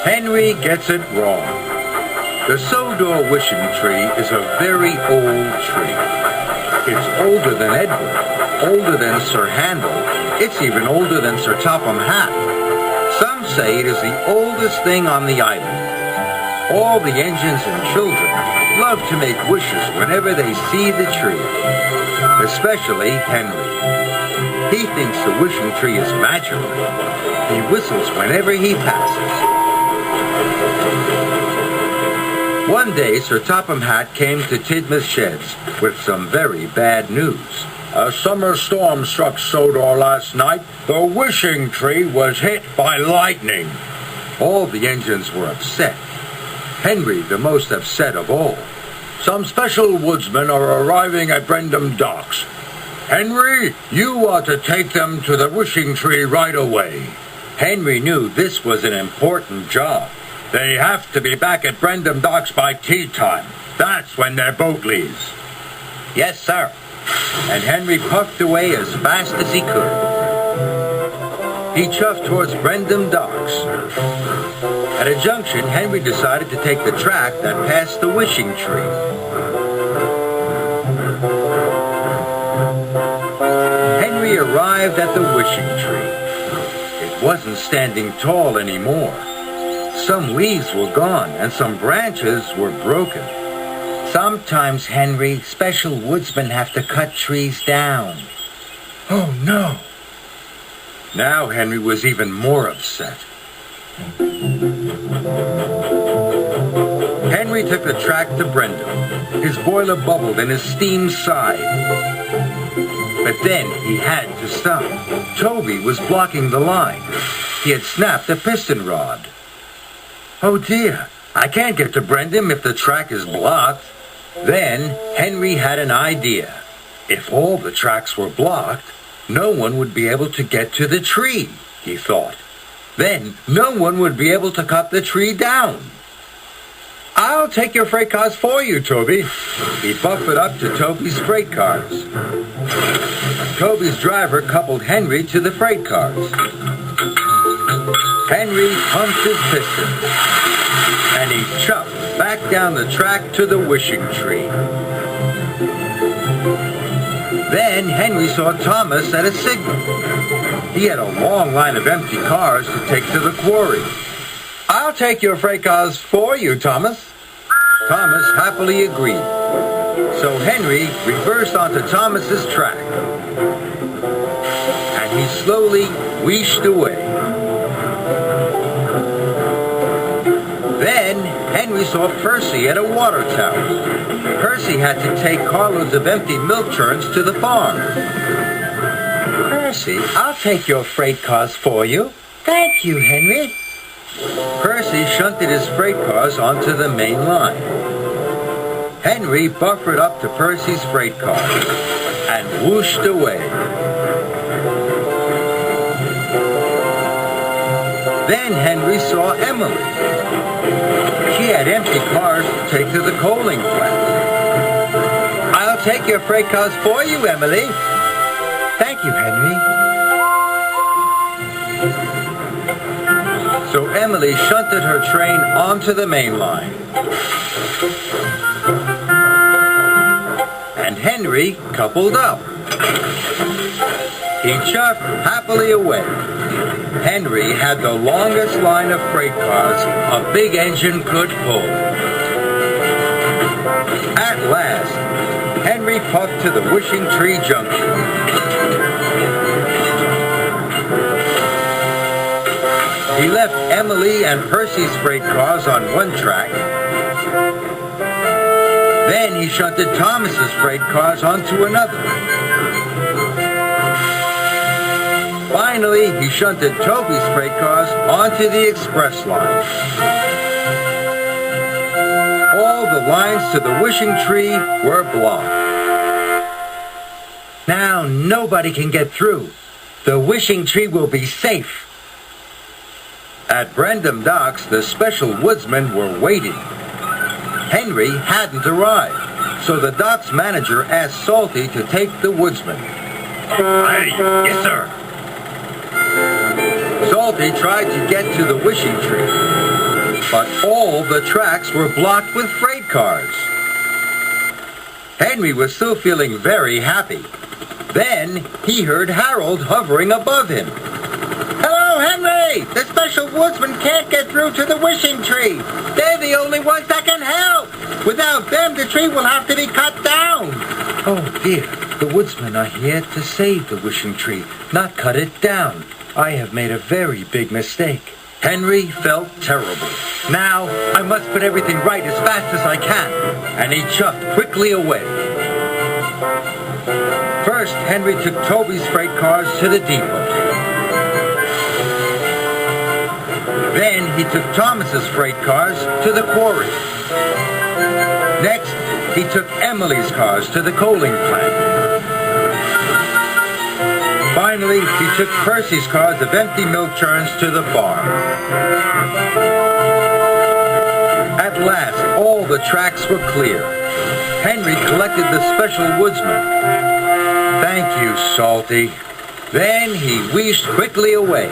Henry gets it wrong. The Sodor wishing tree is a very old tree. It's older than Edward, older than Sir Handel. It's even older than Sir Topham Hatt. Some say it is the oldest thing on the island. All the engines and children love to make wishes whenever they see the tree, especially Henry. He thinks the wishing tree is magical. He whistles whenever he passes. One day, Sir Topham Hatt came to Tidmouth Sheds with some very bad news. A summer storm struck Sodor last night. The wishing tree was hit by lightning. All the engines were upset. Henry the most upset of all. Some special woodsmen are arriving at Brendam Docks. Henry, you are to take them to the wishing tree right away. Henry knew this was an important job. They have to be back at Brendam Docks by tea time. That's when their boat leaves. Yes, sir. And Henry puffed away as fast as he could. He chuffed towards Brendam Docks. At a junction, Henry decided to take the track that passed the wishing tree. Henry arrived at the wishing tree. It wasn't standing tall anymore. Some leaves were gone and some branches were broken. Sometimes, Henry, special woodsmen have to cut trees down. Oh, no. Now Henry was even more upset. Henry took the track to Brendam. His boiler bubbled and his steam sighed. But then he had to stop. Toby was blocking the line. He had snapped the piston rod. Oh dear, I can't get to Brendam if the track is blocked. Then Henry had an idea. If all the tracks were blocked, no one would be able to get to the tree, he thought. Then no one would be able to cut the tree down. I'll take your freight cars for you, Toby. He buffered up to Toby's freight cars. Toby's driver coupled Henry to the freight cars. Henry pumped his pistons, and he chuffed back down the track to the wishing tree. Then Henry saw Thomas at a signal. He had a long line of empty cars to take to the quarry. I'll take your freight cars for you, Thomas. Thomas happily agreed. So Henry reversed onto Thomas's track, and he slowly wheeshed away. Then Henry saw Percy at a water tower. Percy had to take carloads of empty milk churns to the farm. Percy, I'll take your freight cars for you. Thank you, Henry. Percy shunted his freight cars onto the main line. Henry buffered up to Percy's freight car and whooshed away. Then Henry saw Emily. She had empty cars to take to the coaling plant. I'll take your freight cars for you, Emily. Thank you, Henry. So Emily shunted her train onto the main line. And Henry coupled up. He chuffed happily away. Henry had the longest line of freight cars a big engine could pull. At last, Henry puffed to the Wishing Tree Junction. He left Emily and Percy's freight cars on one track. Then he shunted Thomas's freight cars onto another. Finally, he shunted Toby's freight cars onto the express line. All the lines to the Wishing Tree were blocked. Now nobody can get through. The Wishing Tree will be safe. At Brendam Docks, the special woodsmen were waiting. Henry hadn't arrived, so the docks manager asked Salty to take the woodsman. Hey, yes, sir. Salty tried to get to the Wishing Tree, but all the tracks were blocked with freight cars. Henry was still feeling very happy. Then he heard Harold hovering above him. "Hello, Henry! The special woodsman can't get through to the wishing tree. They're the only ones that can help. Without them, the tree will have to be cut down." "Oh dear, the woodsmen are here to save the wishing tree, not cut it down. I have made a very big mistake." Henry felt terrible. "Now, I must put everything right as fast as I can." And he chuffed quickly away. First, Henry took Toby's freight cars to the depot. Then he took Thomas's freight cars to the quarry. Next, he took Emily's cars to the coaling plant. Finally, he took Percy's cars of empty milk churns to the farm. At last, all the tracks were clear. Henry collected the special woodsman. "Thank you, Salty." Then he wheezed quickly away.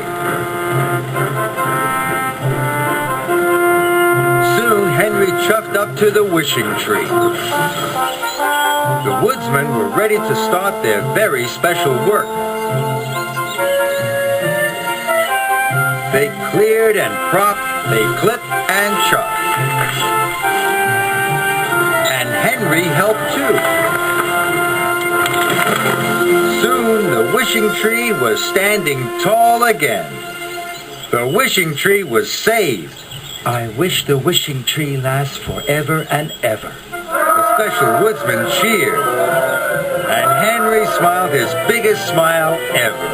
Soon, Henry chuffed up to the wishing tree. The woodsmen were ready to start their very special work. They cleared and propped, they clipped and chopped. And Henry helped too. Soon the wishing tree was standing tall again. The wishing tree was saved. "I wish the wishing tree lasts forever and ever." The special woodsman cheered. And Henry smiled his biggest smile ever.